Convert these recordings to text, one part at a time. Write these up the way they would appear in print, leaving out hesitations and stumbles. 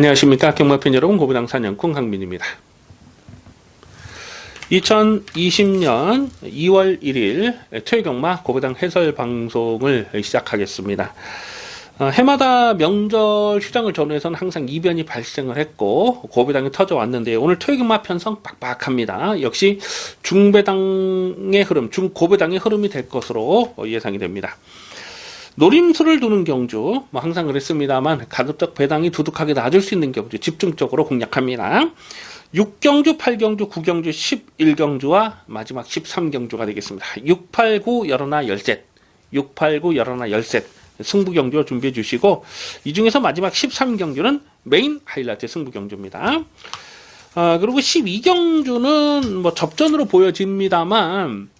안녕하십니까 경마팬 여러분, 고부당 사냥꾼 강민입니다. 2020년 2월 1일 토요경마 고부당 해설 방송을 시작하겠습니다. 해마다 명절 휴장을 전후해서는 항상 이변이 발생을 했고 고배당이 터져왔는데, 오늘 토요경마 편성 빡빡합니다. 역시 중배당의 흐름, 중고배당의 흐름이 될 것으로 예상이 됩니다. 노림수를 두는 경주, 항상 그랬습니다만 가급적 배당이 두둑하게 낮을 수 있는 경주 집중적으로 공략합니다. 6경주, 8경주, 9경주, 11경주와 마지막 13경주가 되겠습니다. 6, 8, 9, 열하나, 열셋. 6, 8, 9, 열하나, 열셋. 승부경주 준비해 주시고, 이 중에서 마지막 13경주는 메인 하이라이트 승부경주입니다. 그리고 12경주는 접전으로 보여집니다만,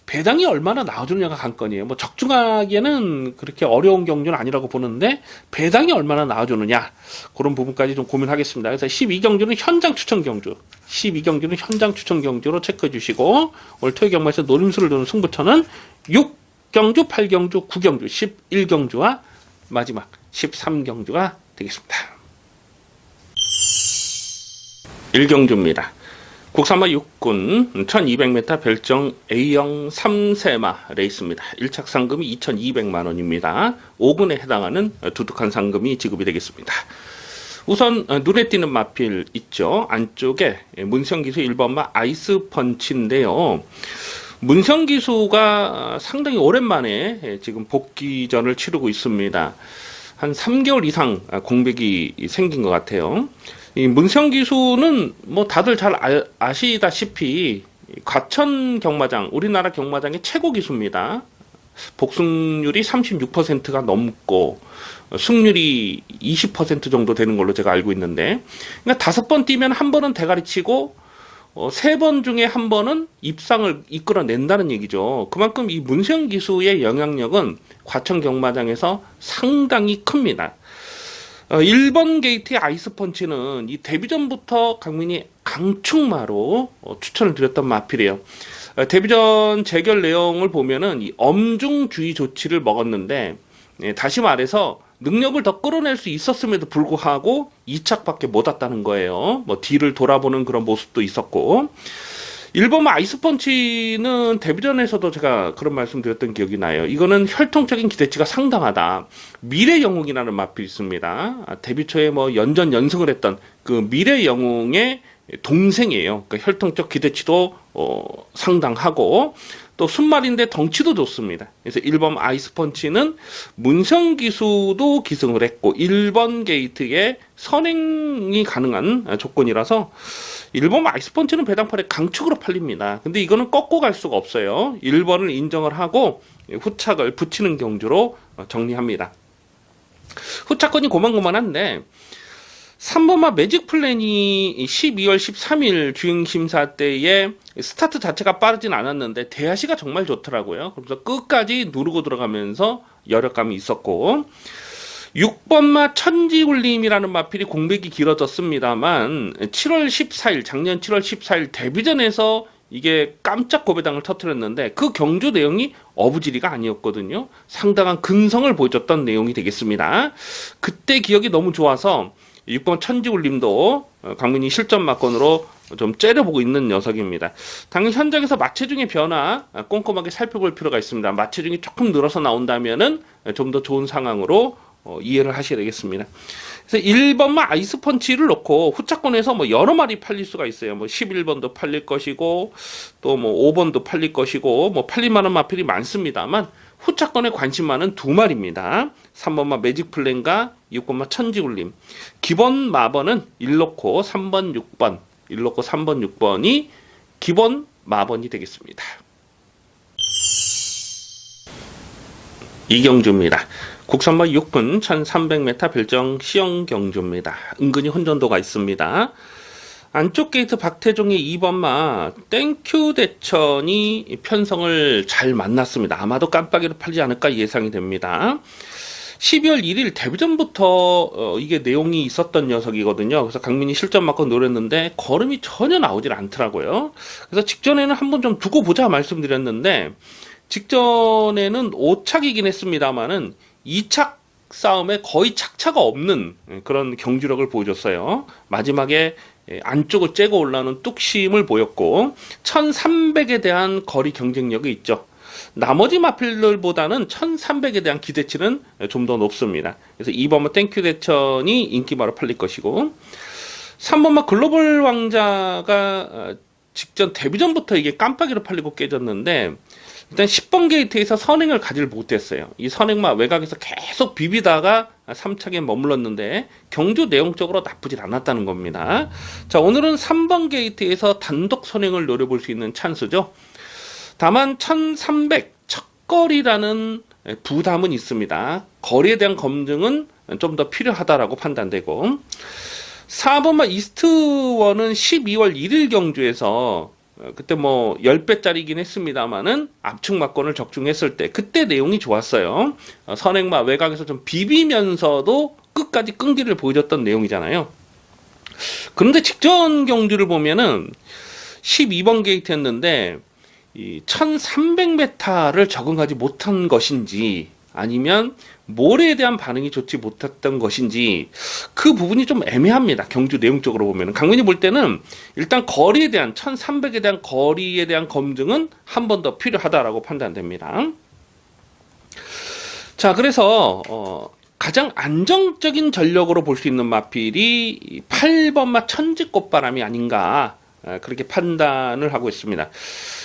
배당이 얼마나 나와주느냐가 관건이에요. 적중하기에는 그렇게 어려운 경주는 아니라고 보는데, 배당이 얼마나 나와주느냐, 그런 부분까지 좀 고민하겠습니다. 그래서 12경주는 현장 추천 경주, 12경주는 현장 추천 경주로 체크해 주시고, 오늘 토요경마에서 노림수를 두는 승부처는 6경주, 8경주, 9경주, 11경주와 마지막 13경주가 되겠습니다. 1경주입니다. 국산마 6군 1200m 별정 A형 3세마 레이스입니다. 1착 상금이 2200만원입니다. 5군에 해당하는 두둑한 상금이 지급이 되겠습니다. 우선 눈에 띄는 마필 있죠. 안쪽에 문성기수 1번마 아이스펀치인데요. 문성기수가 상당히 오랜만에 지금 복귀전을 치르고 있습니다. 한 3개월 이상 공백이 생긴 것 같아요. 이 문성기수는 다들 잘 아시다시피 과천 경마장, 우리나라 경마장의 최고 기수입니다. 복승률이 36%가 넘고 승률이 20% 정도 되는 걸로 제가 알고 있는데, 그러니까 5번 뛰면 한 번은 대가리 치고 3번 중에 한 번은 입상을 이끌어낸다는 얘기죠. 그만큼 이 문성기수의 영향력은 과천 경마장에서 상당히 큽니다. 1번 게이트의 아이스펀치는 이 데뷔전부터 강민이 강축마로 추천을 드렸던 마필이에요. 데뷔전 재결 내용을 보면은 이 엄중주의 조치를 먹었는데, 다시 말해서 능력을 더 끌어낼 수 있었음에도 불구하고 2착밖에 못 왔다는 거예요. 뒤를 돌아보는 그런 모습도 있었고, 1번 아이스펀치는 데뷔전에서도 제가 그런 말씀 드렸던 기억이 나요. 이거는 혈통적인 기대치가 상당하다. 미래 영웅이라는 마필이 있습니다. 데뷔 초에 연전 연승을 했던 그 미래 영웅의 동생이에요. 그러니까 혈통적 기대치도 상당하고, 또 순말인데 덩치도 좋습니다. 그래서 1번 아이스펀치는 문성기수도 기승을 했고 1번 게이트에 선행이 가능한 조건이라서 1번 아이스펀치는 배당팔에 강축으로 팔립니다. 근데 이거는 꺾고 갈 수가 없어요. 1번을 인정을 하고 후착을 붙이는 경주로 정리합니다. 후착권이 고만고만한데 3번마 매직 플랜이 12월 13일 주행심사 때에 스타트 자체가 빠르진 않았는데 대하시가 정말 좋더라고요. 그래서 끝까지 누르고 들어가면서 여력감이 있었고, 6번마 천지울림이라는 마필이 공백이 길어졌습니다만 7월 14일, 작년 7월 14일 데뷔전에서 이게 깜짝 고배당을 터뜨렸는데 그 경주 내용이 어부지리가 아니었거든요. 상당한 근성을 보여줬던 내용이 되겠습니다. 그때 기억이 너무 좋아서 6번 천지울림도 강민이 실전 막건으로 좀 째려보고 있는 녀석입니다. 당연히 현장에서 마체중의 변화 꼼꼼하게 살펴볼 필요가 있습니다. 마체중이 조금 늘어서 나온다면은 좀 더 좋은 상황으로 이해를 하셔야 되겠습니다. 그래서 1번만 아이스펀치를 놓고 후차권에서 여러 마리 팔릴 수가 있어요. 11번도 팔릴 것이고 또 5번도 팔릴 것이고 팔릴만한 마필이 많습니다만 후차권에 관심 많은 2마리입니다. 3번마 매직 플랜과 6번마 천지울림. 기본 마번은 1놓고 3번, 6번, 1놓고 3번, 6번이 기본 마번이 되겠습니다. 이경주입니다. 국산마 6분 1300m 별정 시영경주입니다. 은근히 혼전도가 있습니다. 안쪽 게이트 박태종의 2번마 땡큐 대천이 편성을 잘 만났습니다. 아마도 깜빡이로 팔지 않을까 예상이 됩니다. 12월 1일 데뷔전부터 이게 내용이 있었던 녀석이거든요. 그래서 강민이 실전 맞고 노렸는데 걸음이 전혀 나오질 않더라고요. 그래서 직전에는 한번 좀 두고 보자 말씀드렸는데, 직전에는 5착이긴 했습니다만은 2착 싸움에 거의 착차가 없는 그런 경주력을 보여줬어요. 마지막에 안쪽을 째고 올라오는 뚝심을 보였고 1300에 대한 거리 경쟁력이 있죠. 나머지 마필들보다는 1300에 대한 기대치는 좀 더 높습니다. 그래서 2번마 땡큐 대천이 인기마로 팔릴 것이고 3번마 글로벌 왕자가 직전 데뷔전부터 이게 깜빡이로 팔리고 깨졌는데 일단 10번 게이트에서 선행을 가지를 못했어요. 이 선행마 외곽에서 계속 비비다가 3차기에 머물렀는데 경주 내용적으로 나쁘질 않았다는 겁니다. 자, 오늘은 3번 게이트에서 단독 선행을 노려볼 수 있는 찬스죠. 다만 1300 첫거리라는 부담은 있습니다. 거리에 대한 검증은 좀 더 필요하다라고 판단되고 4번마 이스트원은 12월 1일 경주에서 그때 뭐 10배짜리긴 했습니다만은 압축 막건을 적중했을 때 그때 내용이 좋았어요. 선행마 외곽에서 좀 비비면서도 끝까지 끈기를 보여줬던 내용이잖아요. 그런데 직전 경주를 보면은 12번 게이트였는데 이 1300m를 적응하지 못한 것인지 아니면 모래에 대한 반응이 좋지 못했던 것인지 그 부분이 좀 애매합니다. 경주 내용적으로 보면 강민이 볼 때는 일단 거리에 대한 1300에 대한 거리에 대한 검증은 한 번 더 필요하다라고 판단됩니다. 자, 그래서 가장 안정적인 전력으로 볼 수 있는 마필이 8번마 천지꽃바람이 아닌가 그렇게 판단을 하고 있습니다.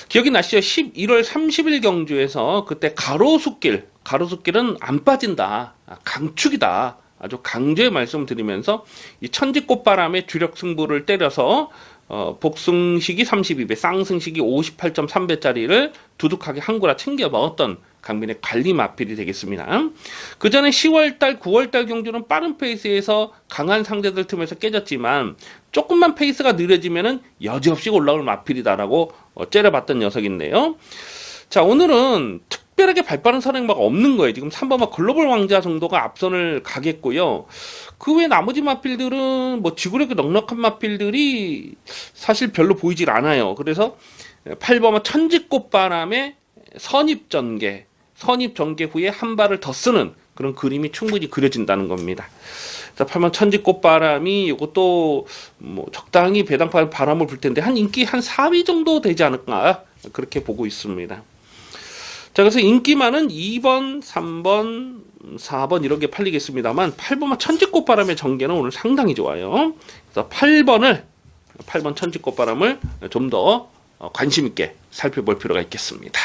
기억이 나시죠? 11월 30일 경주에서 그때 가로수길은 안 빠진다, 강축이다, 아주 강조의 말씀을 드리면서 이 천지꽃바람의 주력 승부를 때려서 복승식이 32배, 쌍승식이 58.3배짜리를 두둑하게 한구라 챙겨 먹었던 강민의 관리 마필이 되겠습니다. 그 전에 10월달, 9월달 경주는 빠른 페이스에서 강한 상대들 틈에서 깨졌지만 조금만 페이스가 느려지면은 여지없이 올라올 마필이다라고 째려봤던 녀석인데요. 자, 오늘은 특별하게 발빠른 선행마가 없는 거예요. 지금 3번마 글로벌 왕자 정도가 앞선을 가겠고요. 그 외 나머지 마필들은 뭐 지구력이 넉넉한 마필들이 사실 별로 보이질 않아요. 그래서 8번마 천지꽃바람의 선입 전개 후에 한 발을 더 쓰는 그런 그림이 충분히 그려진다는 겁니다. 자, 8번 천지꽃바람이 이것도 뭐 적당히 배당판 바람을 불 텐데 한 인기 한 4위 정도 되지 않을까 그렇게 보고 있습니다. 자, 그래서 인기만은 2번, 3번, 4번 이런 게 팔리겠습니다만 8번만 천지꽃바람의 전개는 오늘 상당히 좋아요. 그래서 8번 천지꽃바람을 좀 더 관심 있게 살펴볼 필요가 있겠습니다.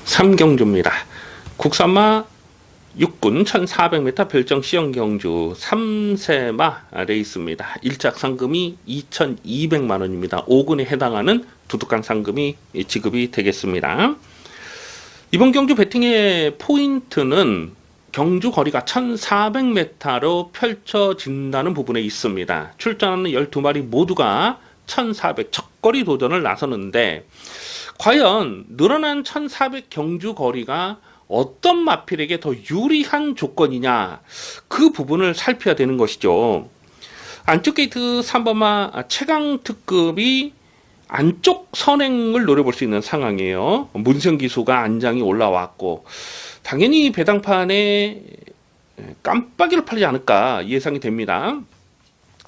3경주입니다. 국산마 6군 1400m 별정 시형경주 3세마 레이스입니다. 1작 상금이 2200만원입니다. 5군에 해당하는 두둑한 상금이 지급이 되겠습니다. 이번 경주 배팅의 포인트는 경주 거리가 1400m로 펼쳐진다는 부분에 있습니다. 출전하는 12마리 모두가 1400 첫거리 도전을 나서는데 과연 늘어난 1400 경주 거리가 어떤 마필에게 더 유리한 조건이냐 그 부분을 살펴야 되는 것이죠. 안쪽 게이트 3번마 최강 특급이 안쪽 선행을 노려볼 수 있는 상황이에요. 문성기수가 안장이 올라왔고 당연히 배당판에 깜빡이로 팔리지 않을까 예상이 됩니다.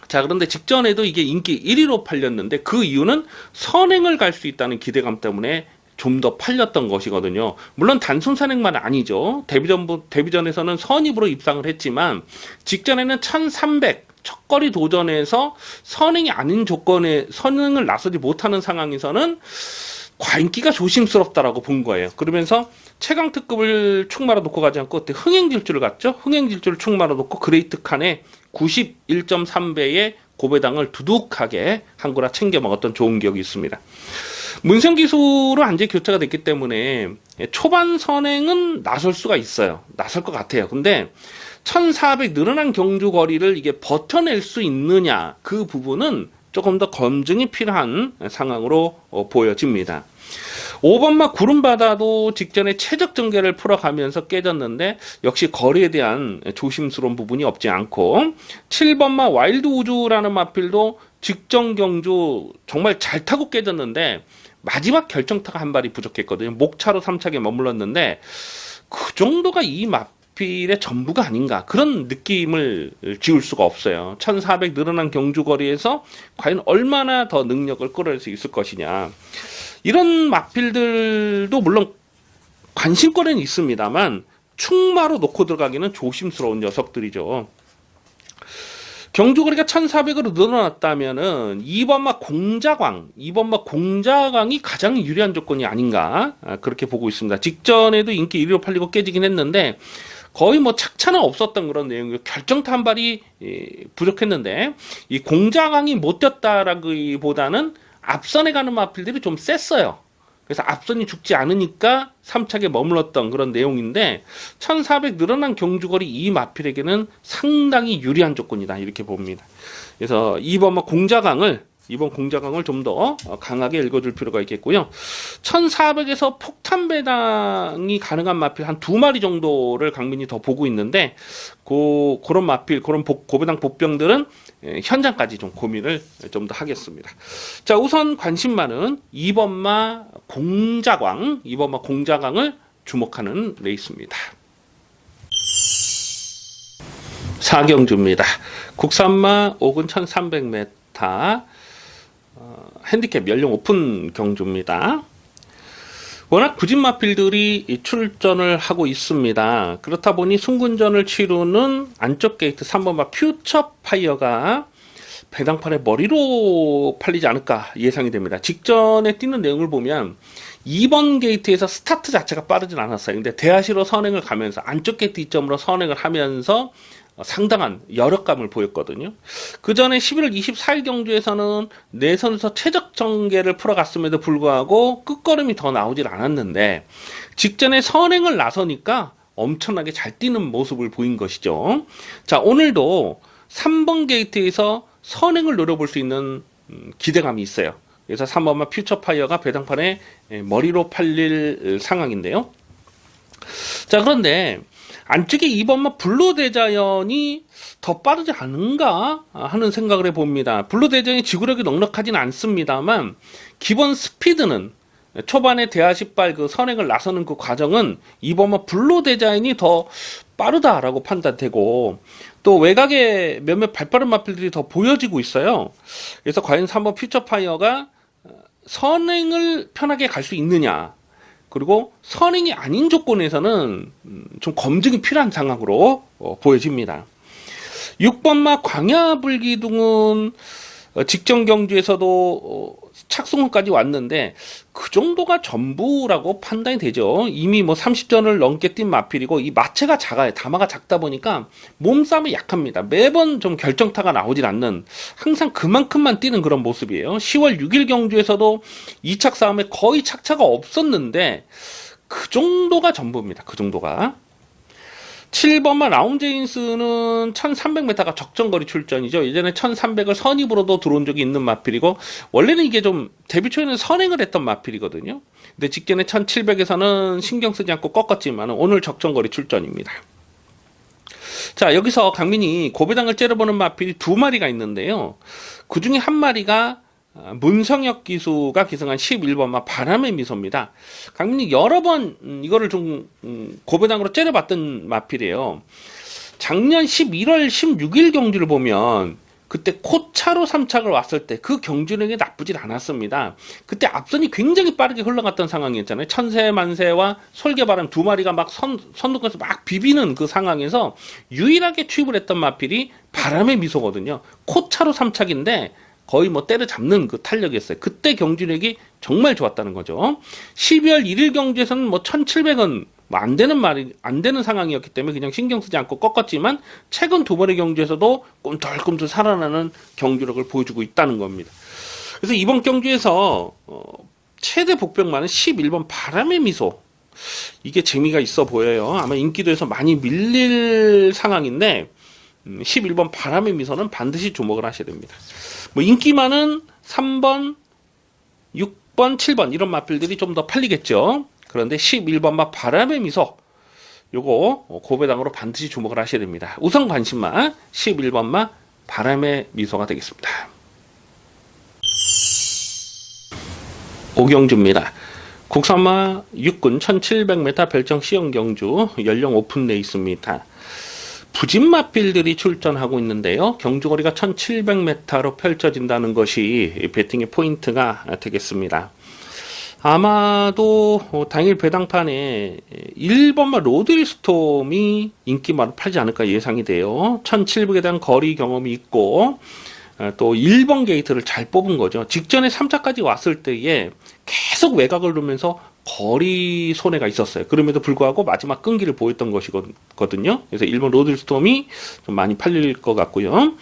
자, 그런데 직전에도 이게 인기 1위로 팔렸는데 그 이유는 선행을 갈 수 있다는 기대감 때문에 좀 더 팔렸던 것이거든요. 물론 단순 선행만 아니죠. 데뷔전에서는 선입으로 입상을 했지만 직전에는 1300 첫거리 도전에서 선행이 아닌 조건에 선행을 나서지 못하는 상황에서는 과인기가 조심스럽다라고 본 거예요. 그러면서 최강 특급을 축 말아 놓고 가지 않고 그때 흥행질주를 갔죠. 흥행질주를 축 말아 놓고 그레이트 칸에 91.3배의 고배당을 두둑하게 한구라 챙겨 먹었던 좋은 기억이 있습니다. 문성기수로 완전히 교체가 됐기 때문에 초반 선행은 나설 수가 있어요. 나설 것 같아요. 근데 1400 늘어난 경주 거리를 이게 버텨낼 수 있느냐 그 부분은 조금 더 검증이 필요한 상황으로 보여집니다. 5번마 구름바다도 직전에 최적 전개를 풀어가면서 깨졌는데 역시 거리에 대한 조심스러운 부분이 없지 않고 7번마 와일드 우주라는 마필도 직전 경주 정말 잘 타고 깨졌는데 마지막 결정타가 한 발이 부족했거든요. 목차로 3차기에 머물렀는데 그 정도가 이 마필의 전부가 아닌가 그런 느낌을 지울 수가 없어요. 1400 늘어난 경주거리에서 과연 얼마나 더 능력을 끌어낼 수 있을 것이냐. 이런 마필들도 물론 관심거리는 있습니다만 충마로 놓고 들어가기는 조심스러운 녀석들이죠. 경주거리가 1400으로 늘어났다면은 2번마 공자광이 가장 유리한 조건이 아닌가 그렇게 보고 있습니다. 직전에도 인기 1위로 팔리고 깨지긴 했는데 거의 뭐 착차는 없었던 그런 내용이고 결정타 한 발이 부족했는데 이 공자광이 못 뛰었다라기보다는 앞선에 가는 마필들이 좀 셌어요. 그래서 앞선이 죽지 않으니까 3착에 머물렀던 그런 내용인데 1400 늘어난 경주거리 이 마필에게는 상당히 유리한 조건이다 이렇게 봅니다. 그래서 이번 공자강을 좀 더 강하게 읽어줄 필요가 있겠고요. 1400에서 폭탄 배당이 가능한 마필 한 2마리 정도를 강민이 더 보고 있는데 그런 마필, 그런 고배당 복병들은 현장까지 좀 고민을 좀 더 하겠습니다. 자, 우선 관심 많은 2번마 공자광을 주목하는 레이스입니다. 4경주입니다. 국산마 5근 1300m 핸디캡 연령 오픈 경주입니다. 워낙 굳은 마필들이 출전을 하고 있습니다. 그렇다 보니 승군전을 치르는 안쪽 게이트 3번마 퓨처파이어가 배당판의 머리로 팔리지 않을까 예상이 됩니다. 직전에 뛰는 내용을 보면 2번 게이트에서 스타트 자체가 빠르진 않았어요. 근데 대하시로 선행을 가면서 안쪽 게이트 이점으로 선행을 하면서 상당한 여력감을 보였거든요. 그 전에 11월 24일 경주에서는 내선에서 최적 전개를 풀어갔음에도 불구하고 끝걸음이 더 나오질 않았는데 직전에 선행을 나서니까 엄청나게 잘 뛰는 모습을 보인 것이죠. 자, 오늘도 3번 게이트에서 선행을 노려볼 수 있는 기대감이 있어요. 그래서 3번마 퓨처파이어가 배당판에 머리로 팔릴 상황인데요. 자, 그런데 안쪽에 2번마 블루대자연이 더 빠르지 않은가 하는 생각을 해봅니다. 블루대자연이 지구력이 넉넉하진 않습니다만 기본 스피드는 초반에 대하시발 그 선행을 나서는 그 과정은 2번마 블루대자연이 더 빠르다라고 판단되고 또 외곽에 몇몇 발빠른 마필들이 더 보여지고 있어요. 그래서 과연 3번 퓨처파이어가 선행을 편하게 갈 수 있느냐, 그리고 선행이 아닌 조건에서는 좀 검증이 필요한 상황으로 보여집니다. 6번마 광야불기둥은 직전 경주에서도 착승선까지 왔는데 그 정도가 전부라고 판단이 되죠. 이미 뭐 30전을 넘게 뛴 마필이고 이 마체가 작아요. 담화가 작다 보니까 몸싸움이 약합니다. 매번 좀 결정타가 나오질 않는, 항상 그만큼만 뛰는 그런 모습이에요. 10월 6일 경주에서도 2착 싸움에 거의 착차가 없었는데 그 정도가 전부입니다. 그 정도가. 7번마 라운제인스는 1300m가 적정거리 출전이죠. 예전에 1300을 선입으로도 들어온 적이 있는 마필이고 원래는 이게 좀 데뷔 초에는 선행을 했던 마필이거든요. 근데 직전에 1700에서는 신경 쓰지 않고 꺾었지만 오늘 적정거리 출전입니다. 자, 여기서 강민이 고배당을 째려보는 마필이 2마리가 있는데요. 그 중에 한 마리가 문성혁 기수가 기승한 11번마 바람의 미소입니다. 강민이 여러 번 이거를 좀 고배당으로 째려봤던 마필이에요. 작년 11월 16일 경주를 보면 그때 코차로 3착을 왔을 때 그 경주력이 나쁘질 않았습니다. 그때 앞선이 굉장히 빠르게 흘러갔던 상황이었잖아요. 천세만세와 솔개바람 2마리가 막 선두권에서 막 비비는 그 상황에서 유일하게 투입을 했던 마필이 바람의 미소거든요. 코차로 3착인데 거의 뭐 때려잡는 그 탄력이었어요. 그때 경주력이 정말 좋았다는 거죠. 12월 1일 경주에서는 뭐 1700은 뭐 안 되는 상황이었기 때문에 그냥 신경 쓰지 않고 꺾었지만 최근 2번의 경주에서도 꿈틀꿈틀 살아나는 경주력을 보여주고 있다는 겁니다. 그래서 이번 경주에서 최대 복병만은 11번 바람의 미소, 이게 재미가 있어 보여요. 아마 인기도에서 많이 밀릴 상황인데 11번 바람의 미소는 반드시 주목을 하셔야 됩니다. 뭐 인기 많은 3번, 6번, 7번 이런 마필들이 좀 더 팔리겠죠. 그런데 11번마 바람의 미소, 요거 고배당으로 반드시 주목을 하셔야 됩니다. 우선 관심마 11번마 바람의 미소가 되겠습니다. 오경주입니다. 국산마 육군 1700m 별정 시형 경주 연령 오픈돼 있습니다. 부진 마필들이 출전하고 있는데요. 경주거리가 1700m로 펼쳐진다는 것이 배팅의 포인트가 되겠습니다. 아마도 당일 배당판에 1번마 로드힐스톰이 인기마로 팔지 않을까 예상이 돼요. 1700에 대한 거리 경험이 있고 또 1번 게이트를 잘 뽑은 거죠. 직전에 3차까지 왔을 때에 계속 외곽을 누면서 거리 손해가 있었어요. 그럼에도 불구하고 마지막 끈기를 보였던 것이거든요. 그래서 1번 로드힐스톰이 좀 많이 팔릴 것 같고요.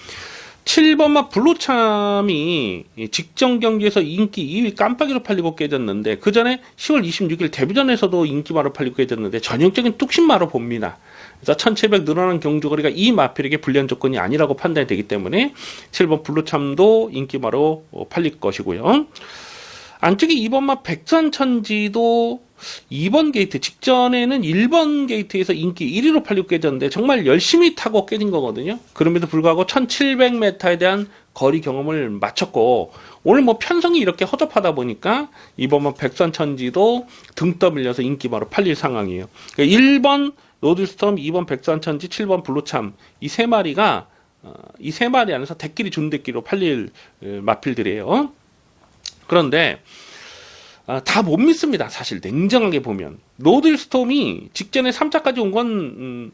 7번마 블루참이 직전 경기에서 인기 2위 깜빡이로 팔리고 깨졌는데 그 전에 10월 26일 데뷔전에서도 인기마로 팔리고 깨졌는데 전형적인 뚝심마로 봅니다. 그래서 1700 늘어난 경주거리가 이 마필에게 불리한 조건이 아니라고 판단이 되기 때문에 7번 블루참도 인기마로 팔릴 것이고요. 안쪽에 2번마 백선천지도 2번 게이트 직전에는 1번 게이트에서 인기 1위로 팔리고 깨졌는데 정말 열심히 타고 깨진 거거든요. 그럼에도 불구하고 1700m에 대한 거리 경험을 마쳤고 오늘 뭐 편성이 이렇게 허접하다 보니까 2번마 백선천지도 등 떠밀려서 인기마로 팔릴 상황이에요. 그러니까 1번 로드스톰, 2번 백선천지, 7번 블루참 이 세 마리가 이 세 마리 안에서 대끼리 준대끼리로 팔릴 마필들이에요. 그런데 다 못 믿습니다. 사실 냉정하게 보면 로드힐스톰이 직전에 3차까지 온 건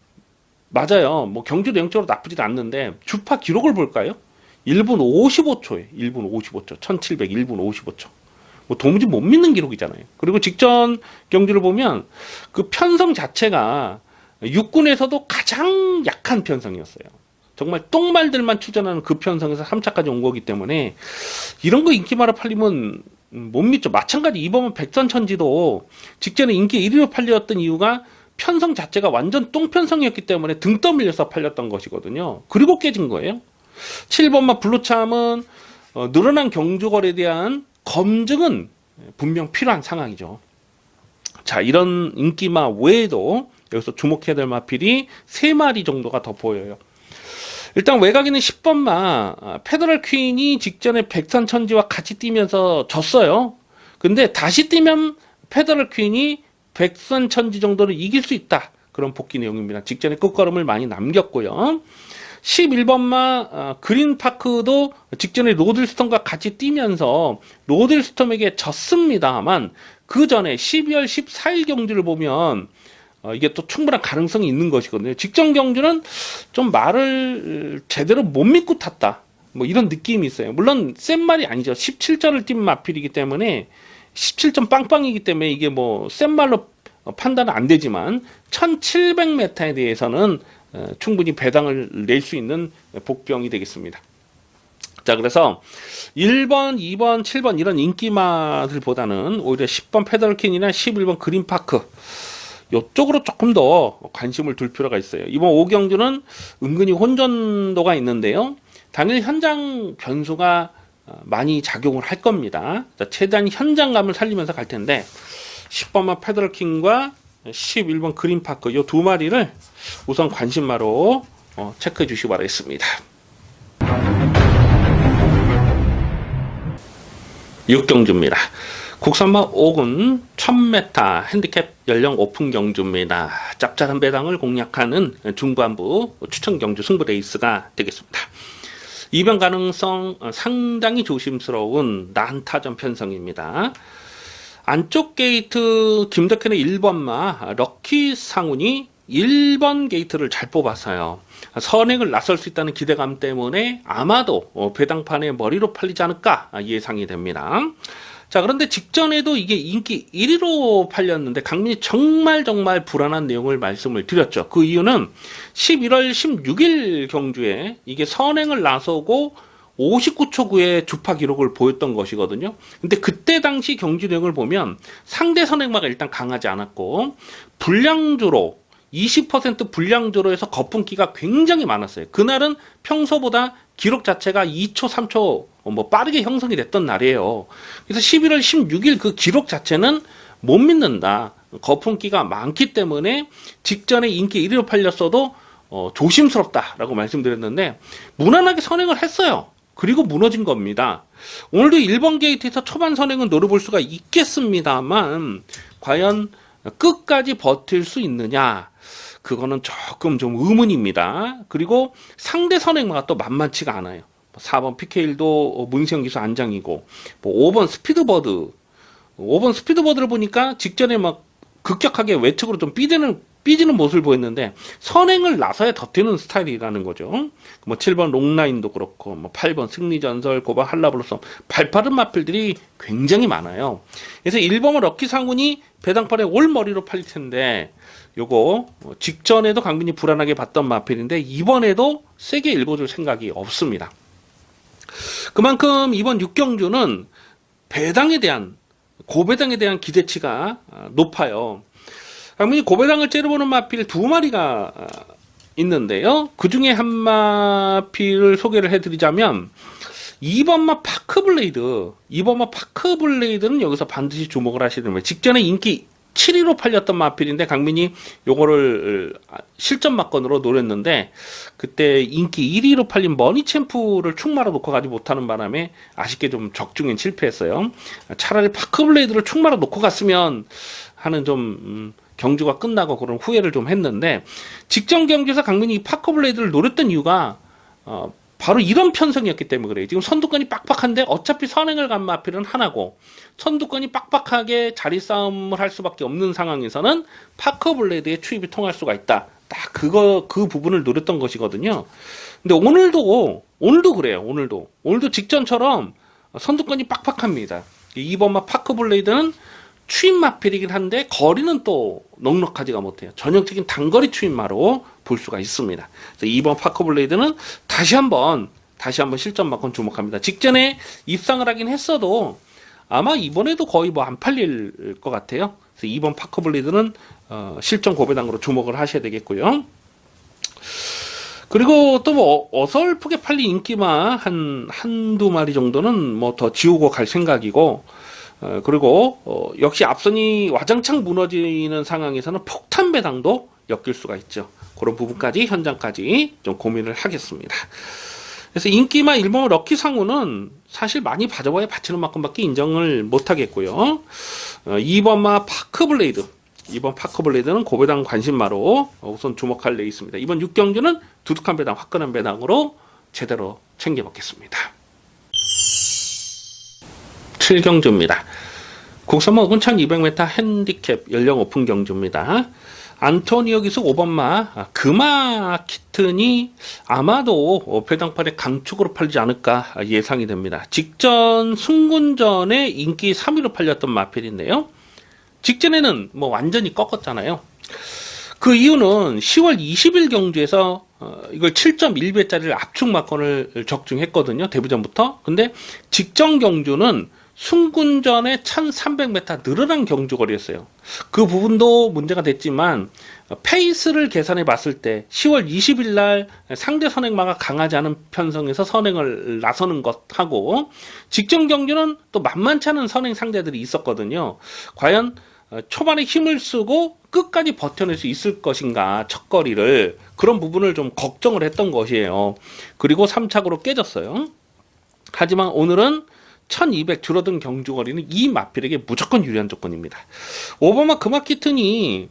맞아요. 뭐 경주 내용적으로 나쁘지도 않는데 주파 기록을 볼까요? 1분 55초에 1분 55초 1700 1분 55초 뭐 도무지 못 믿는 기록이잖아요. 그리고 직전 경주를 보면 그 편성 자체가 육군에서도 가장 약한 편성이었어요. 정말 똥말들만 추전하는 그 편성에서 3차까지 온 거기 때문에 이런 거 인기마로 팔리면 못 믿죠. 마찬가지 이번 백선천지도 직전에 인기 1위로 팔렸던 이유가 편성 자체가 완전 똥편성이었기 때문에 등 떠밀려서 팔렸던 것이거든요. 그리고 깨진 거예요. 7번마 블루참은 늘어난 경주거리에 대한 검증은 분명 필요한 상황이죠. 자, 이런 인기마 외에도 여기서 주목해야 될 마필이 3마리 정도가 더 보여요. 일단 외곽에는 10번마 페더럴 퀸이 직전에 백선천지와 같이 뛰면서 졌어요. 근데 다시 뛰면 페더럴 퀸이 백선천지 정도를 이길 수 있다. 그런 복귀 내용입니다. 직전에 끝걸음을 많이 남겼고요. 11번마 그린파크도 직전에 로드힐스톰과 같이 뛰면서 로드힐스톰에게 졌습니다만 그 전에 12월 14일 경주를 보면 이게 또 충분한 가능성이 있는 것이거든요. 직전 경주는 좀 말을 제대로 못 믿고 탔다. 뭐 이런 느낌이 있어요. 물론 센 말이 아니죠. 17점을 뛴 마필이기 때문에 17점 빵빵이기 때문에 이게 뭐 센 말로 판단은 안 되지만 1700m에 대해서는 충분히 배당을 낼 수 있는 복병이 되겠습니다. 자, 그래서 1번, 2번, 7번 이런 인기마들보다는 오히려 10번 페더럴킨이나 11번 그린파크 이쪽으로 조금 더 관심을 둘 필요가 있어요. 이번 5경주는 은근히 혼전도가 있는데요. 당일 현장 변수가 많이 작용을 할 겁니다. 최대한 현장감을 살리면서 갈 텐데 10번만 페더럴킹과 11번 그린파크 이 두 마리를 우선 관심마로 체크해 주시기 바라겠습니다. 6경주입니다. 국산마 5군 1000m 핸디캡 연령 오픈 경주입니다. 짭짤한 배당을 공략하는 중반부 추천 경주 승부 레이스가 되겠습니다. 이변 가능성 상당히 조심스러운 난타전 편성입니다. 안쪽 게이트 김덕현의 1번마 럭키 상훈이 1번 게이트를 잘 뽑았어요. 선행을 나설 수 있다는 기대감 때문에 아마도 배당판에 머리로 팔리지 않을까 예상이 됩니다. 자, 그런데 직전에도 이게 인기 1위로 팔렸는데 강민이 정말 불안한 내용을 말씀을 드렸죠. 그 이유는 11월 16일 경주에 이게 선행을 나서고 59초 9의 주파 기록을 보였던 것이거든요. 근데 그때 당시 경주 내용을 보면 상대 선행마가 일단 강하지 않았고 불량주로 20% 불량주로 해서 거품기가 굉장히 많았어요. 그날은 평소보다 기록 자체가 2초, 3초 뭐 빠르게 형성이 됐던 날이에요. 그래서 11월 16일 그 기록 자체는 못 믿는다. 거품기가 많기 때문에 직전에 인기 1위로 팔렸어도 조심스럽다라고 말씀드렸는데 무난하게 선행을 했어요. 그리고 무너진 겁니다. 오늘도 1번 게이트에서 초반 선행은 노려볼 수가 있겠습니다만 과연 끝까지 버틸 수 있느냐, 그거는 조금 좀 의문입니다. 그리고 상대 선행마가 또 만만치가 않아요. 4번 PK1도 문세영 기수 안장이고, 뭐 5번 스피드버드를 보니까 직전에 막 급격하게 외측으로 좀 삐지는 모습을 보였는데 선행을 나서야 더 뛰는 스타일이라는 거죠. 뭐 7번 롱라인도 그렇고, 뭐 8번 승리전설, 고바 한라블로썸, 발빠른 마필들이 굉장히 많아요. 그래서 1번은 럭키 상훈이 배당판에 올 머리로 팔릴 텐데, 요거 직전에도 강민이 불안하게 봤던 마필인데 이번에도 세게 읽어줄 생각이 없습니다. 그만큼 이번 6경주는 고배당에 대한 기대치가 높아요. 강민이 고배당을 째려보는 마필 두 마리가 있는데요. 그 중에 한 마필을 소개를 해드리자면 2번마 파크블레이드는 여기서 반드시 주목을 하시는 거예요. 직전에 인기 7위로 팔렸던 마필인데 강민이 요거를 실전 막건으로 노렸는데 그때 인기 1위로 팔린 머니챔프를 축 말아 놓고 가지 못하는 바람에 아쉽게 좀 적중엔 실패했어요. 차라리 파크블레이드를 축 말아 놓고 갔으면 하는 좀 경주가 끝나고 그런 후회를 좀 했는데, 직전 경주에서 강민이 이 파커블레이드를 노렸던 이유가 바로 이런 편성이었기 때문에 그래요. 지금 선두권이 빡빡한데 어차피 선행을 간 마필은 하나고, 선두권이 빡빡하게 자리 싸움을 할 수밖에 없는 상황에서는 파커블레이드의 추입이 통할 수가 있다. 딱 그 부분을 노렸던 것이거든요. 근데 오늘도 그래요. 오늘도 직전처럼 선두권이 빡빡합니다. 2번마 파커블레이드는 추임 마필이긴 한데 거리는 또 넉넉하지가 못해요. 전형적인 단거리 추임마로 볼 수가 있습니다. 그래서 2번 파커블레이드는 다시 한번 실전 막건 주목합니다. 직전에 입상을 하긴 했어도 아마 이번에도 거의 뭐 안 팔릴 것 같아요. 그래서 2번 파커블레이드는 실전 고배당으로 주목을 하셔야 되겠고요. 그리고 또 뭐 어설프게 팔린 인기마 한두 마리 정도는 뭐 더 지우고 갈 생각이고, 그리고 역시 앞선이 와장창 무너지는 상황에서는 폭탄 배당도 엮일 수가 있죠. 그런 부분까지 현장까지 좀 고민을 하겠습니다. 그래서 인기마 1번 럭키 상우는 사실 많이 봐줘봐야 받치는 만큼밖에 인정을 못하겠고요. 2번마 파크블레이드는 고배당 관심마로 우선 주목할 내 있습니다. 이번 6경주는 두둑한 배당, 화끈한 배당으로 제대로 챙겨먹겠습니다. 7경주입니다. 국산마 5200m 핸디캡 연령 오픈 경주입니다. 안토니오 기수 5번마 금화 키튼이 아마도 배당판에 강축으로 팔리지 않을까 예상이 됩니다. 직전 승군전에 인기 3위로 팔렸던 마필인데요. 직전에는 뭐 완전히 꺾었잖아요. 그 이유는 10월 20일 경주에서 이걸 7.1배짜리를 압축 막건을 적중했거든요. 데뷔전부터. 근데 직전 경주는 승군전에 1300m 늘어난 경주거리였어요. 그 부분도 문제가 됐지만 페이스를 계산해 봤을 때 10월 20일 날 상대 선행마가 강하지 않은 편성에서 선행을 나서는 것하고, 직전 경주는 또 만만치 않은 선행 상대들이 있었거든요. 과연 초반에 힘을 쓰고 끝까지 버텨낼 수 있을 것인가, 첫 거리를, 그런 부분을 좀 걱정을 했던 것이에요. 그리고 3착으로 깨졌어요. 하지만 오늘은 1200 줄어든 경주거리는 이 마필에게 무조건 유리한 조건입니다. 오버마 금화키튼이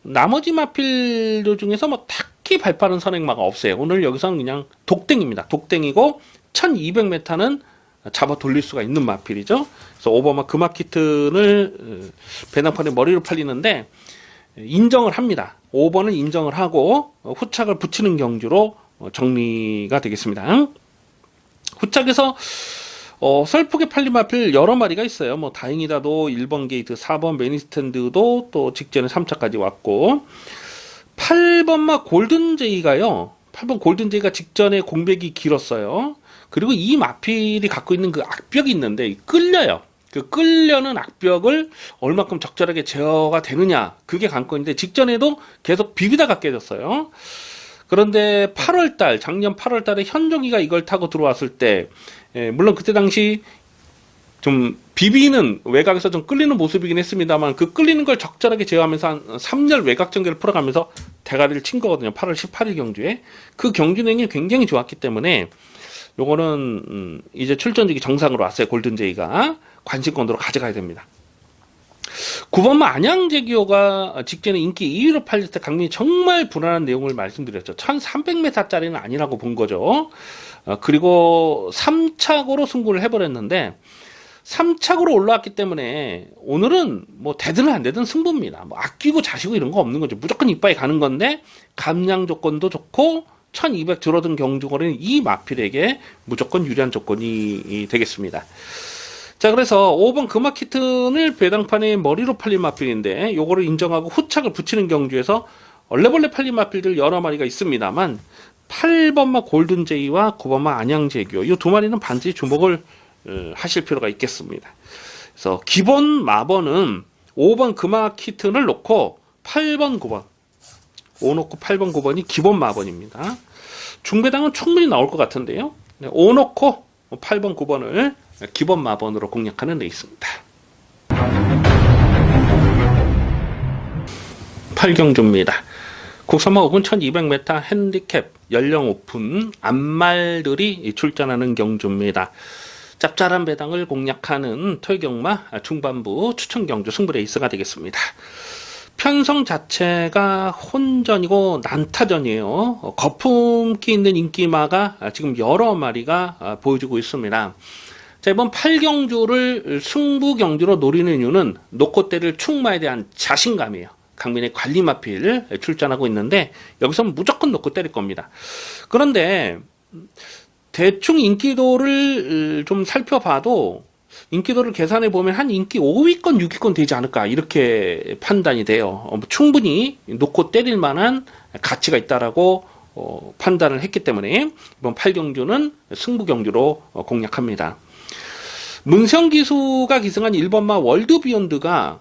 나머지 마필들 중에서 뭐 딱히 발빠른 선행마가 없어요. 오늘 여기서는 그냥 독땡입니다. 독땡이고 1200m는 잡아 돌릴 수가 있는 마필이죠. 그래서 오버마 금화키튼을 배낭판에 머리로 팔리는데 인정을 합니다. 5번은 인정을 하고 후착을 붙이는 경주로 정리가 되겠습니다. 후착에서 설프게 팔린 마필 여러 마리가 있어요. 뭐 다행이다도 1번 게이트, 4번 매니스탠드도 또 직전에 3차까지 왔고, 8번마 골든제이가요. 8번 골든제이가 직전에 공백이 길었어요. 그리고 이 마필이 갖고 있는 그 악벽이 있는데 끌려요. 그 끌려는 악벽을 얼마큼 적절하게 제어가 되느냐, 그게 관건인데 직전에도 계속 비비다가 깨졌어요. 그런데 작년 8월달에 현종이가 이걸 타고 들어왔을 때, 물론 그때 당시 좀 비비는 외곽에서 좀 끌리는 모습이긴 했습니다만, 그 끌리는 걸 적절하게 제어하면서 한 3열 외곽 전개를 풀어가면서 대가리를 친 거거든요. 8월 18일 경주에. 그 경주 내용이 굉장히 좋았기 때문에 요거는 이제 출전직이 정상으로 왔어요. 골든제이가 관심권으로 가져가야 됩니다. 9번마 안양제기호가 직전에 인기 2위로 팔릴 때 강민이 정말 불안한 내용을 말씀드렸죠. 1300m짜리는 아니라고 본 거죠. 그리고 3착으로 승부를 해버렸는데 3착으로 올라왔기 때문에 오늘은 뭐 되든 안 되든 승부입니다. 뭐 아끼고 자시고 이런 거 없는 거죠. 무조건 이빠이 가는 건데 감량 조건도 좋고 1200 줄어든 경주거리는 이 마필에게 무조건 유리한 조건이 되겠습니다. 자, 그래서 5번 금화키튼을 배당판에 머리로 팔린 마필인데 요거를 인정하고 후착을 붙이는 경주에서 얼레벌레 팔린 마필들 여러 마리가 있습니다만 8번마 골든제이와 9번마 안양제기호 이 두 마리는 반드시 주목을 하실 필요가 있겠습니다. 그래서 기본 마번은 5번 금화키튼을 놓고 8번 9번 5 놓고 8번 9번이 기본 마번입니다. 중배당은 충분히 나올 것 같은데요. 5 놓고 8번 9번을 기본 마번으로 공략하는 레이스입니다. 8경주입니다. 국산마 오픈 1200m 핸디캡 연령 오픈 암말들이 출전하는 경주입니다. 짭짤한 배당을 공략하는 토요경마 중반부 추천 경주 승부 레이스가 되겠습니다. 편성 자체가 혼전이고 난타전이에요. 거품기 있는 인기마가 지금 여러 마리가 보여주고 있습니다. 자, 이번 8경주를 승부 경주로 노리는 이유는 놓고 때릴 충마에 대한 자신감이에요. 강민의 관리마필 출전하고 있는데 여기서 무조건 놓고 때릴 겁니다. 그런데 대충 인기도를 좀 살펴봐도 인기도를 계산해 보면 한 인기 5위권 6위권 되지 않을까 이렇게 판단이 돼요. 충분히 놓고 때릴 만한 가치가 있다라고 판단을 했기 때문에 이번 8경주는 승부 경주로 공략합니다. 문성기수가 기승한 1번마 월드비욘드가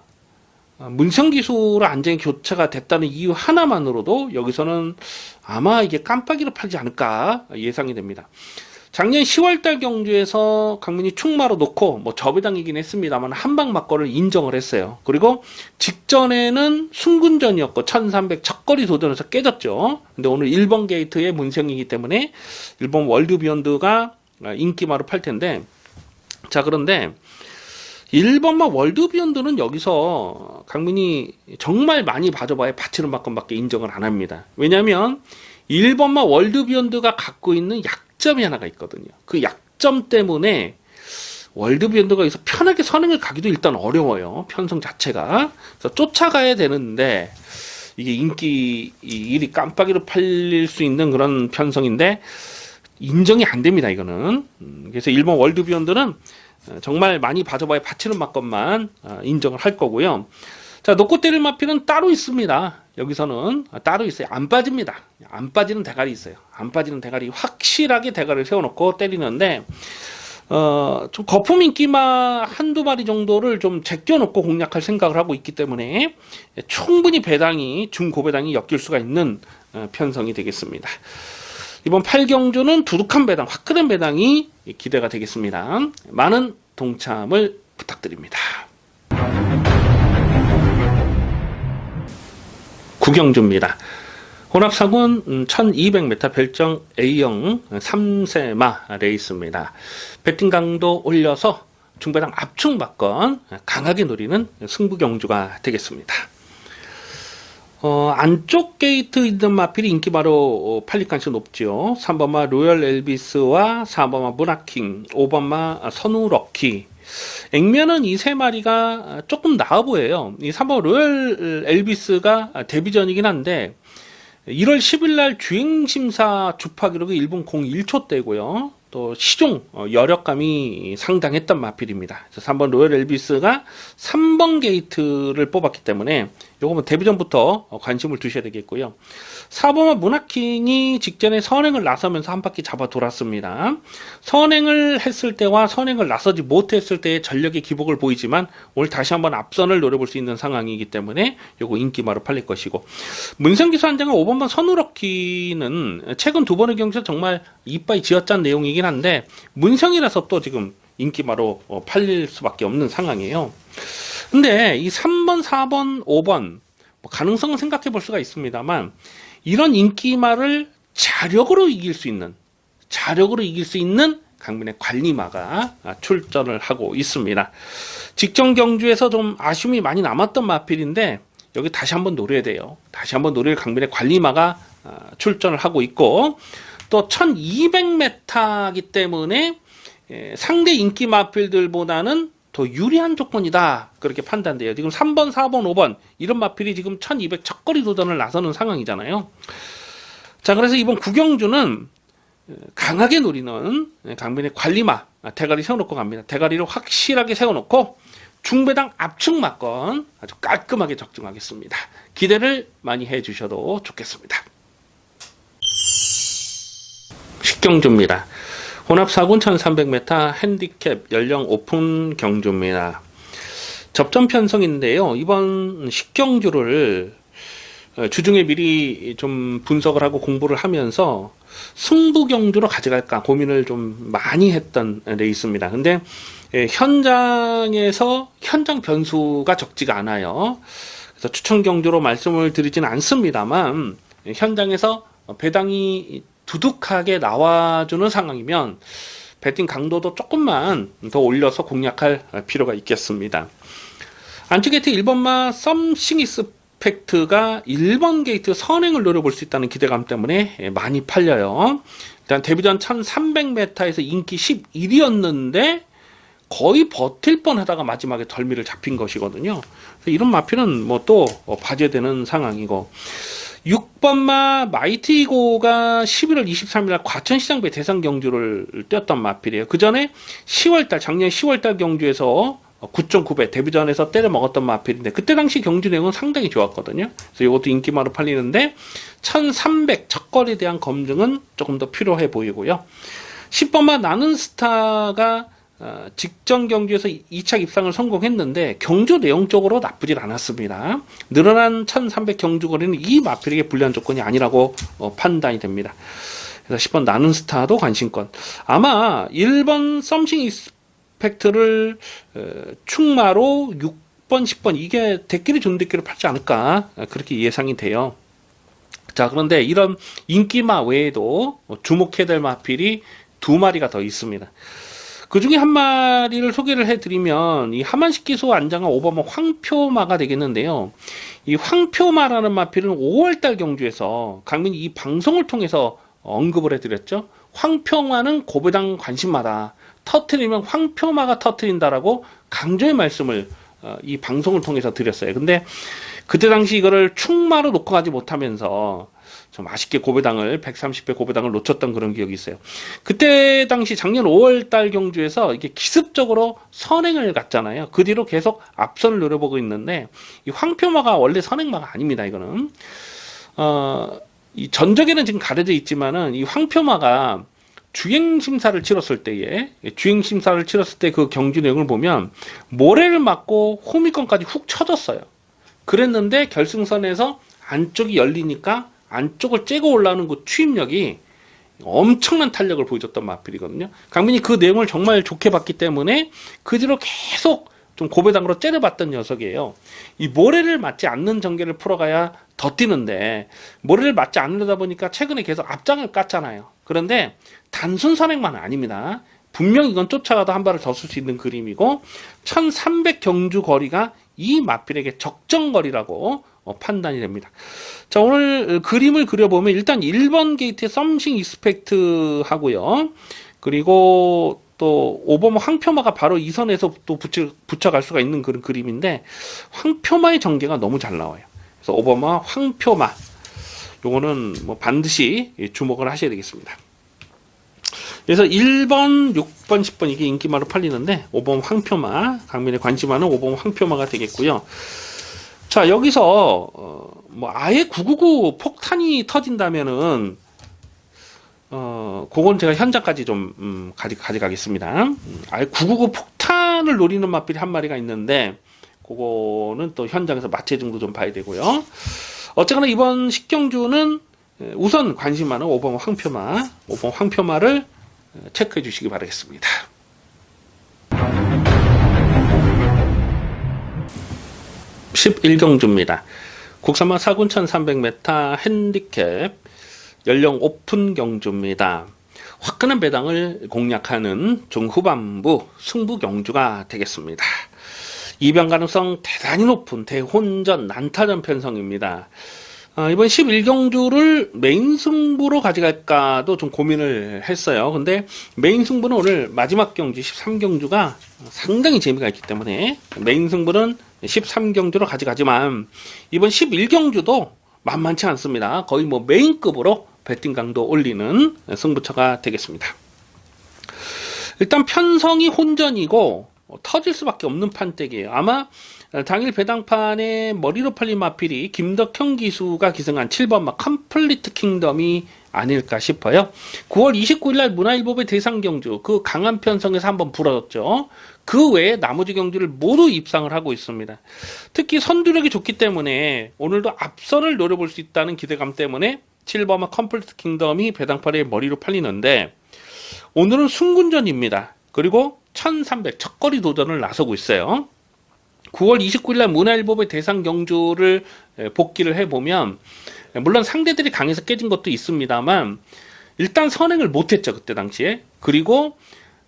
문성기수로 안전히 교체가 됐다는 이유 하나만으로도 여기서는 아마 이게 깜빡이로 팔지 않을까 예상이 됩니다. 작년 10월달 경주에서 강민이 충마로 놓고 뭐 저배당이긴 했습니다만 한방 맞거를 인정을 했어요. 그리고 직전에는 순군전이었고 1300 첫거리 도전에서 깨졌죠. 근데 오늘 1번 게이트의 문성이기 때문에 1번 월드비욘드가 인기마로 팔 텐데, 자, 그런데 1번마 월드비욘드는 여기서 강민이 정말 많이 봐줘봐야 바치는 만큼밖에 인정을 안 합니다. 왜냐하면 1번마 월드비욘드가 갖고 있는 약점이 하나가 있거든요. 그 약점 때문에 월드비욘드가 여기서 편하게 선행을 가기도 일단 어려워요. 편성 자체가. 그래서 쫓아가야 되는데 이게 인기 1위 깜빡이로 팔릴 수 있는 그런 편성인데 인정이 안 됩니다. 이거는. 그래서 1번 월드비욘드는 정말 많이 봐줘봐야 바치는 맛것만 인정을 할 거고요. 자, 놓고 때릴 마필은 따로 있습니다. 여기서는 따로 있어요. 안 빠집니다. 안 빠지는 대가리 있어요. 안 빠지는 대가리 확실하게 대가리를 세워놓고 때리는데 좀 거품 인기마 한두 마리 정도를 좀 제껴놓고 공략할 생각을 하고 있기 때문에 충분히 배당이 중고배당이 엮일 수가 있는 편성이 되겠습니다. 이번 8경주는 두둑한 배당, 화끈한 배당이 기대가 되겠습니다. 많은 동참을 부탁드립니다. 9경주입니다. 혼합사군 1200m 별정 A형 3세마 레이스입니다. 배팅 강도 올려서 중배당 압축 막건 강하게 노리는 승부 경주가 되겠습니다. 안쪽 게이트 있는 마필이 인기마로 팔릴 가능성이 높죠. 3번마 로열 엘비스와 4번마 문화킹, 5번마 선우럭키. 액면은 이 세 마리가 조금 나아 보여요. 이 3번 로열 엘비스가 데뷔전이긴 한데 1월 10일 날 주행심사 주파 기록이 1분 01초 대고요. 또 시종 여력감이 상당했던 마필입니다. 그래서 3번 로열 엘비스가 3번 게이트를 뽑았기 때문에 요거는 데뷔전부터 관심을 두셔야 되겠고요. 4번은 문화킹이 직전에 선행을 나서면서 한 바퀴 잡아 돌았습니다. 선행을 했을 때와 선행을 나서지 못했을 때의 전력의 기복을 보이지만 오늘 다시 한번 앞선을 노려볼 수 있는 상황이기 때문에 요거 인기마로 팔릴 것이고, 문성기수 한장은 5번만 선우럭키는 최근 두 번의 경기에서 정말 이빠이 지어짠 내용이긴 한데 문성이라서 또 지금 인기마로 팔릴 수밖에 없는 상황이에요. 근데 이 3번, 4번, 5번 가능성은 생각해 볼 수가 있습니다만 이런 인기마를 자력으로 이길 수 있는 자력으로 이길 수 있는 강민의 관리마가 출전을 하고 있습니다. 직전 경주에서 좀 아쉬움이 많이 남았던 마필인데 여기 다시 한번 노려야 돼요. 다시 한번 노릴 강민의 관리마가 출전을 하고 있고, 또 1200m이기 때문에 상대 인기 마필들보다는 더 유리한 조건이다, 그렇게 판단돼요. 지금 3번, 4번, 5번 이런 마필이 지금 1200 첫거리 도전을 나서는 상황이잖아요. 자, 그래서 이번 구경주는 강하게 노리는 강민의 관리마 대가리 세워놓고 갑니다. 대가리를 확실하게 세워놓고 중배당 압축 막건 아주 깔끔하게 적중하겠습니다. 기대를 많이 해주셔도 좋겠습니다. 식경주입니다. 혼합 4군 1300m 핸디캡 연령 오픈 경주입니다. 접전 편성인데요. 이번 식경주를 주중에 미리 좀 분석을 하고 공부를 하면서 승부 경주로 가져갈까 고민을 좀 많이 했던 레이스입니다. 근데 현장에서 현장 변수가 적지가 않아요. 그래서 추천 경주로 말씀을 드리진 않습니다만, 현장에서 배당이 두둑하게 나와주는 상황이면 배팅 강도도 조금만 더 올려서 공략할 필요가 있겠습니다. 안쪽게이트 1번마 썸씽 이스펙트가 1번 게이트 선행을 노려볼 수 있다는 기대감 때문에 많이 팔려요. 일단 데뷔전 1300m에서 인기 11위였는데 거의 버틸 뻔 하다가 마지막에 덜미를 잡힌 것이거든요. 이런 마필은 뭐 또 봐줘야 되는 상황이고, 6번마 마이티고가 11월 23일 과천시장배 대상 경주를 뛰었던 마필이에요. 그 전에 10월달, 작년 10월달 경주에서 9.9배 데뷔전에서 때려 먹었던 마필인데, 그때 당시 경주 내용은 상당히 좋았거든요. 그래서 이것도 인기마로 팔리는데 1300 첫거리에 대한 검증은 조금 더 필요해 보이고요. 10번마 나는 스타가 직전 경주에서 2차 입상을 성공했는데 경주 내용적으로 나쁘질 않았습니다. 늘어난 1300 경주거리는 이 마필에게 불리한 조건이 아니라고 판단이 됩니다. 그래서 10번 나는 스타도 관심권. 아마 1번 썸씽 이스펙트를 충마로 6번, 10번 이게 대끼리 좋은 대끼를 팔지 않을까, 그렇게 예상이 돼요. 자, 그런데 이런 인기마 외에도 주목해야 될 마필이 2마리가 더 있습니다. 그 중에 한 마리를 소개를 해드리면 이 하만식 기수 안장한 5번마 황표마가 되겠는데요. 이 황표마라는 마필은 5월달 경주에서 강민이 이 방송을 통해서 언급을 해드렸죠. 황표마는 고배당 관심마다, 터트리면 황표마가 터트린다라고 강조의 말씀을 이 방송을 통해서 드렸어요. 근데 그때 당시 이거를 충마로 놓고 가지 못하면서 좀 아쉽게 고배당을 130배 고배당을 놓쳤던 그런 기억이 있어요. 그때 당시 작년 5월달 경주에서 이게 기습적으로 선행을 갔잖아요. 그 뒤로 계속 앞선을 노려보고 있는데, 이 황표마가 원래 선행마가 아닙니다. 이거는 이 전적에는 지금 가려져 있지만은 이 황표마가 주행 심사를 치렀을 때에 그 경주 내용을 보면 모래를 맞고 호미권까지 훅 쳐졌어요. 그랬는데 결승선에서 안쪽이 열리니까 안쪽을 째고 올라오는 그 추입력이 엄청난 탄력을 보여줬던 마필이거든요. 강민이 그 내용을 정말 좋게 봤기 때문에 그 뒤로 계속 좀 고배당으로 째려봤던 녀석이에요. 이 모래를 맞지 않는 전개를 풀어가야 더 뛰는데, 모래를 맞지 않으려다 보니까 최근에 계속 앞장을 깠잖아요. 그런데 단순 선행만은 아닙니다. 분명 이건 쫓아가도 한 발을 더 쓸 수 있는 그림이고, 1300 경주 거리가 이 마필에게 적정거리라고 판단이 됩니다. 자, 오늘 그림을 그려보면 일단 1번 게이트에 썸씽 이스펙트 하고요. 그리고 또 5번 황표마가 바로 이 선에서 또 붙여갈 수가 있는 그런 그림인데, 황표마의 전개가 너무 잘 나와요. 그래서 5번마 황표마, 요거는 뭐 반드시 주목을 하셔야 되겠습니다. 그래서 1번, 6번, 10번 이게 인기마로 팔리는데 5번 황표마, 강민의 관심하는 5번 황표마가 되겠고요. 자, 여기서 뭐 아예 999 폭탄이 터진다면은 그건 제가 현장까지 좀 가져가겠습니다. 아예 999 폭탄을 노리는 마필이 한 마리가 있는데 그거는 또 현장에서 마체증도 좀 봐야 되고요. 어쨌거나 이번 식경주는 우선 관심 많은 5번 황표마, 5번 황표마를 체크해 주시기 바라겠습니다. 11경주입니다. 국산마 4군 1300m 핸디캡 연령 오픈 경주입니다. 화끈한 배당을 공략하는 중후반부 승부 경주가 되겠습니다. 이변 가능성 대단히 높은 대혼전 난타전 편성입니다. 이번 11경주를 메인 승부로 가져갈까도 좀 고민을 했어요. 근데 메인 승부는 오늘 마지막 경주 13경주가 상당히 재미가 있기 때문에 메인 승부는 13경주로 가져가지만 이번 11경주도 만만치 않습니다. 거의 뭐 메인급으로 배팅 강도 올리는 승부처가 되겠습니다. 일단 편성이 혼전이고 터질 수밖에 없는 판때기예요. 아마 당일 배당판에 머리로 팔린 마필이 김덕형 기수가 기승한 7번마 컴플리트 킹덤이 아닐까 싶어요. 9월 29일날 문화일보의 대상경주 그 강한 편성에서 한번 불어졌죠. 그 외에 나머지 경주를 모두 입상을 하고 있습니다. 특히 선두력이 좋기 때문에 오늘도 앞선을 노려볼 수 있다는 기대감 때문에 7번마 컴플리트 킹덤이 배당판에 머리로 팔리는데 오늘은 순군전입니다. 그리고 1300 첫거리 도전을 나서고 있어요. 9월 29일날 문화일보의 대상 경주를 복기를 해보면 물론 상대들이 강해서 깨진 것도 있습니다만 일단 선행을 못했죠. 그때 당시에. 그리고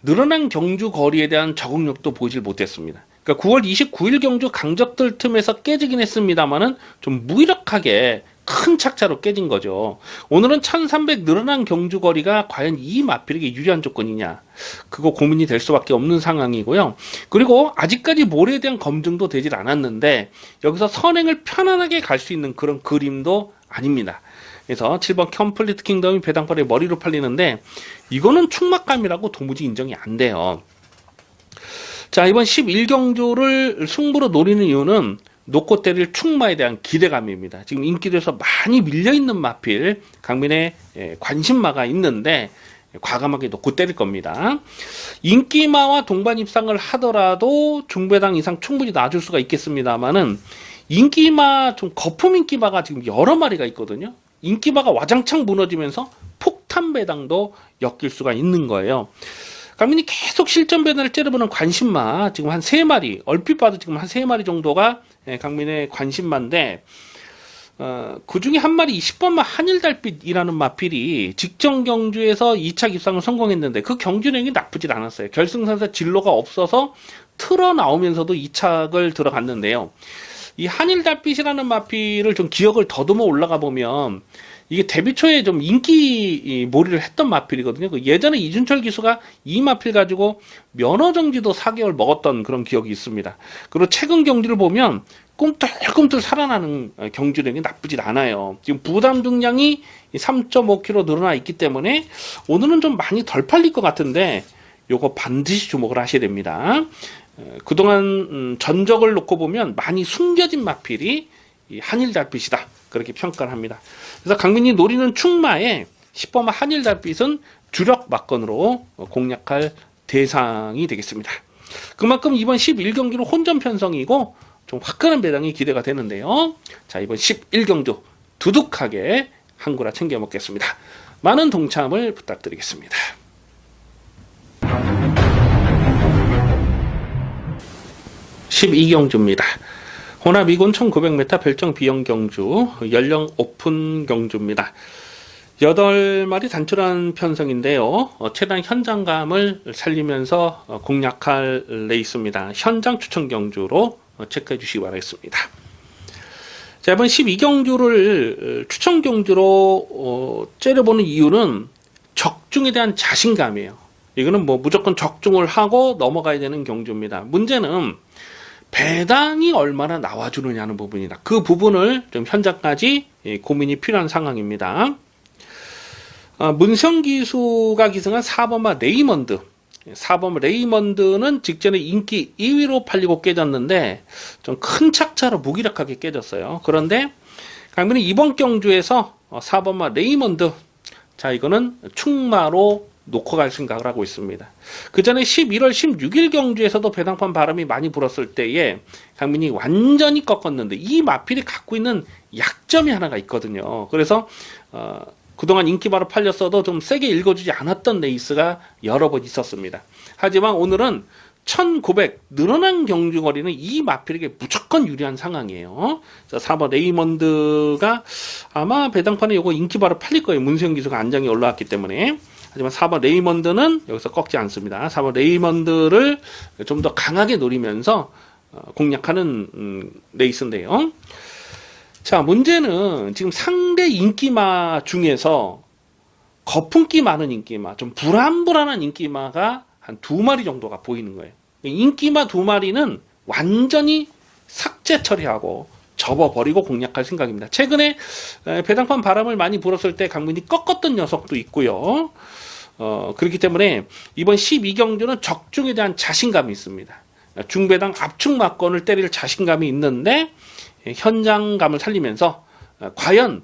늘어난 경주 거리에 대한 적응력도 보이질 못했습니다. 그러니까 9월 29일 경주 강적들 틈에서 깨지긴 했습니다만은 좀 무기력하게 큰 착차로 깨진 거죠. 오늘은 1300 늘어난 경주 거리가 과연 이 마필에게 유리한 조건이냐, 그거 고민이 될 수밖에 없는 상황이고요. 그리고 아직까지 몰에 대한 검증도 되질 않았는데 여기서 선행을 편안하게 갈 수 있는 그런 그림도 아닙니다. 그래서 7번 컴플리트 킹덤이 배당팔에 머리로 팔리는데 이거는 충막감이라고 도무지 인정이 안 돼요. 자, 이번 11경주를 승부로 노리는 이유는 놓고 때릴 충마에 대한 기대감입니다. 지금 인기도에서 많이 밀려있는 마필 강민의 관심마가 있는데 과감하게 놓고 때릴 겁니다. 인기마와 동반 입상을 하더라도 중배당 이상 충분히 놔줄 수가 있겠습니다만은 인기마 좀 거품 인기마가 지금 여러 마리가 있거든요. 인기마가 와장창 무너지면서 폭탄 배당도 엮일 수가 있는 거예요. 강민이 계속 실전 배당을 째려보는 관심마 지금 한 3마리, 얼핏 봐도 지금 한 3마리 정도가 강민의 관심마인데 그 중에 한 마리 10번마 한일달빛이라는 마필이 직전 경주에서 2차 입상을 성공했는데 그 경주력이 나쁘질 않았어요. 결승선에서 진로가 없어서 틀어 나오면서도 2착을 들어갔는데요. 이 한일달빛이라는 마필을 좀 기억을 더듬어 올라가 보면 이게 데뷔 초에 좀 인기 몰이를 했던 마필이거든요. 그 예전에 이준철 기수가 이 마필 가지고 면허 정지도 4개월 먹었던 그런 기억이 있습니다. 그리고 최근 경기를 보면 꿈틀꿈틀 살아나는 경주력이 나쁘질 않아요. 지금 부담 중량이 3.5kg 늘어나 있기 때문에 오늘은 좀 많이 덜 팔릴 것 같은데 요거 반드시 주목을 하셔야 됩니다. 그동안 전적을 놓고 보면 많이 숨겨진 마필이 한일달빛이다, 그렇게 평가를 합니다. 그래서 강민이 노리는 충마에 10번마 한일달빛은 주력 막건으로 공략할 대상이 되겠습니다. 그만큼 이번 11경기로 혼전 편성이고 좀 화끈한 배당이 기대가 되는데요. 자, 이번 11경주 두둑하게 한 구라 챙겨 먹겠습니다. 많은 동참을 부탁드리겠습니다. 12경주입니다. 혼합 2군 1900m 별정 비영 경주, 연령 오픈 경주입니다. 8마리 단출한 편성인데요. 최대한 현장감을 살리면서 공략할 레이스입니다. 현장 추천 경주로 체크해 주시기 바라겠습니다. 자, 이번 12경주를 추천 경주로 째려보는 이유는 적중에 대한 자신감이에요. 이거는 뭐 무조건 적중을 하고 넘어가야 되는 경주입니다. 문제는 배당이 얼마나 나와주느냐는 부분이다. 그 부분을 좀 현장까지 고민이 필요한 상황입니다. 문성 기수가 기승한 4번마 레이먼드. 4번마 레이먼드는 직전에 인기 2위로 팔리고 깨졌는데 좀 큰 착차로 무기력하게 깨졌어요. 그런데 강민은 이번 경주에서 4번마 레이먼드, 자, 이거는 충마로 놓고 갈 생각을 하고 있습니다. 그 전에 11월 16일 경주에서도 배당판 바람이 많이 불었을 때에 강민이 완전히 꺾었는데 이 마필이 갖고 있는 약점이 하나가 있거든요. 그래서 그동안 인기바로 팔렸어도 좀 세게 읽어주지 않았던 레이스가 여러 번 있었습니다. 하지만 오늘은 1900 늘어난 경주거리는 이 마필에게 무조건 유리한 상황이에요. 자, 4번 레이먼드가 아마 배당판에 요거 인기바로 팔릴 거예요. 문세영 기수가 안장이 올라왔기 때문에. 하지만 4번 레이먼드는 여기서 꺾지 않습니다. 4번 레이먼드를 좀 더 강하게 노리면서 공략하는 레이스인데요. 자, 문제는 지금 상대 인기마 중에서 거품기 많은 인기마, 좀 불안불안한 인기마가 한 2마리 정도가 보이는 거예요. 인기마 2마리는 완전히 삭제 처리하고 접어버리고 공략할 생각입니다. 최근에 배당판 바람을 많이 불었을 때 강민이 꺾었던 녀석도 있고요. 그렇기 때문에 이번 12경주는 적중에 대한 자신감이 있습니다. 중배당 압축 막건을 때릴 자신감이 있는데 현장감을 살리면서 과연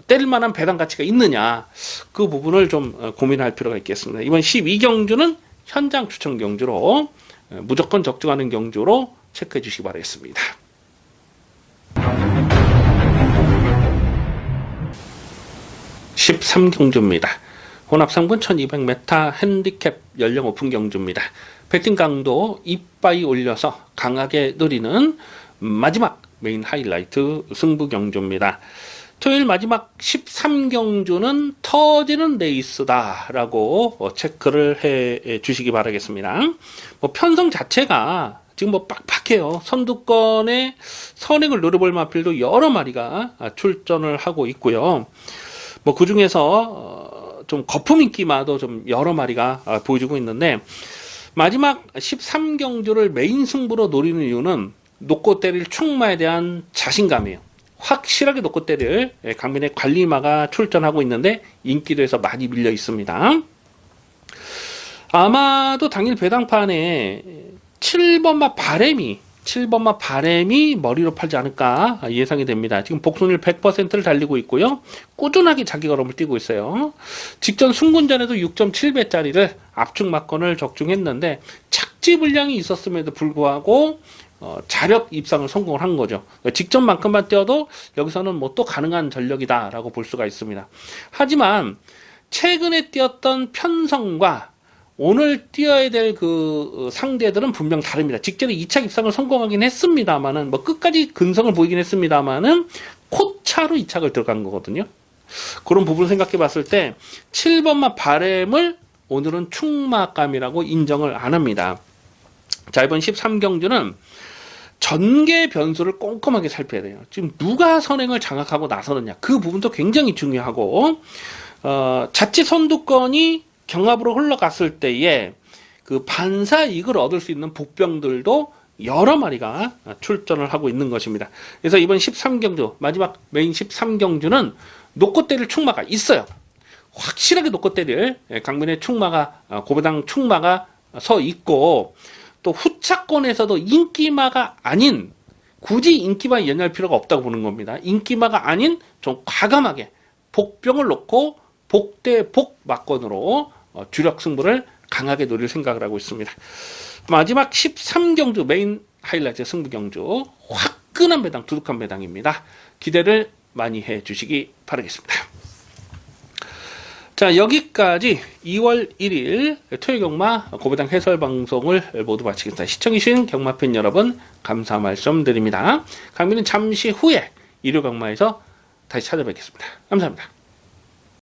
때릴 만한 배당 가치가 있느냐, 그 부분을 좀 고민할 필요가 있겠습니다. 이번 12경주는 현장 추천 경주로 무조건 적중하는 경주로 체크해 주시기 바라겠습니다. 13경주입니다. 혼합상분 1200m 핸디캡 연령 오픈 경주입니다. 배팅 강도 이빠이 올려서 강하게 누리는 마지막 메인 하이라이트 승부 경주입니다. 토요일 마지막 13경주는 터지는 레이스다 라고 체크를 해 주시기 바라겠습니다. 편성 자체가 지금 빡빡해요. 선두권에 선행을 노려볼 마필도 여러 마리가 출전을 하고 있고요. 그 중에서 좀 거품 인기마도 좀 여러 마리가 보여주고 있는데, 마지막 13경주를 메인 승부로 노리는 이유는 놓고 때릴 충마에 대한 자신감이에요. 확실하게 놓고 때릴 강민의 관리마가 출전하고 있는데 인기도에서 많이 밀려 있습니다. 아마도 당일 배당판에 7번마 바램이 머리로 팔지 않을까 예상이 됩니다. 지금 복순일 100%를 달리고 있고요. 꾸준하게 자기 걸음을 뛰고 있어요. 직전 승군전에도 6.7배짜리를 압축 막건을 적중했는데 착지 불량이 있었음에도 불구하고 자력 입상을 성공을 한 거죠. 직전만큼만 뛰어도 여기서는 또 가능한 전력이다라고 볼 수가 있습니다. 하지만 최근에 뛰었던 편성과 오늘 뛰어야 될 그 상대들은 분명 다릅니다. 직전에 2차 입상을 성공하긴 했습니다만은, 끝까지 근성을 보이긴 했습니다만은, 코차로 2착을 들어간 거거든요. 그런 부분을 생각해 봤을 때, 7번마 바램을 오늘은 충마감이라고 인정을 안 합니다. 자, 이번 13경주는 전개 변수를 꼼꼼하게 살펴야 돼요. 지금 누가 선행을 장악하고 나서느냐, 그 부분도 굉장히 중요하고, 자칫 선두권이 경합으로 흘러갔을 때에 그 반사 이익을 얻을 수 있는 복병들도 여러 마리가 출전을 하고 있는 것입니다. 그래서 이번 13경주, 마지막 메인 13경주는 놓고 때릴 충마가 있어요. 확실하게 놓고 때릴 강민의 충마가, 고배당 충마가 서 있고, 또 후차권에서도 인기마가 아닌, 굳이 인기마에 연연할 필요가 없다고 보는 겁니다. 인기마가 아닌 좀 과감하게 복병을 놓고 복대 복 막건으로 주력 승부를 강하게 노릴 생각을 하고 있습니다. 마지막 13경주 메인 하이라이트 승부 경주, 화끈한 배당, 두둑한 배당입니다. 기대를 많이 해 주시기 바라겠습니다. 자, 여기까지 2월 1일 토요 경마 고배당 해설 방송을 모두 마치겠습니다. 시청해주신 경마팬 여러분, 감사 말씀드립니다. 강민은 잠시 후에 일요 경마에서 다시 찾아뵙겠습니다. 감사합니다.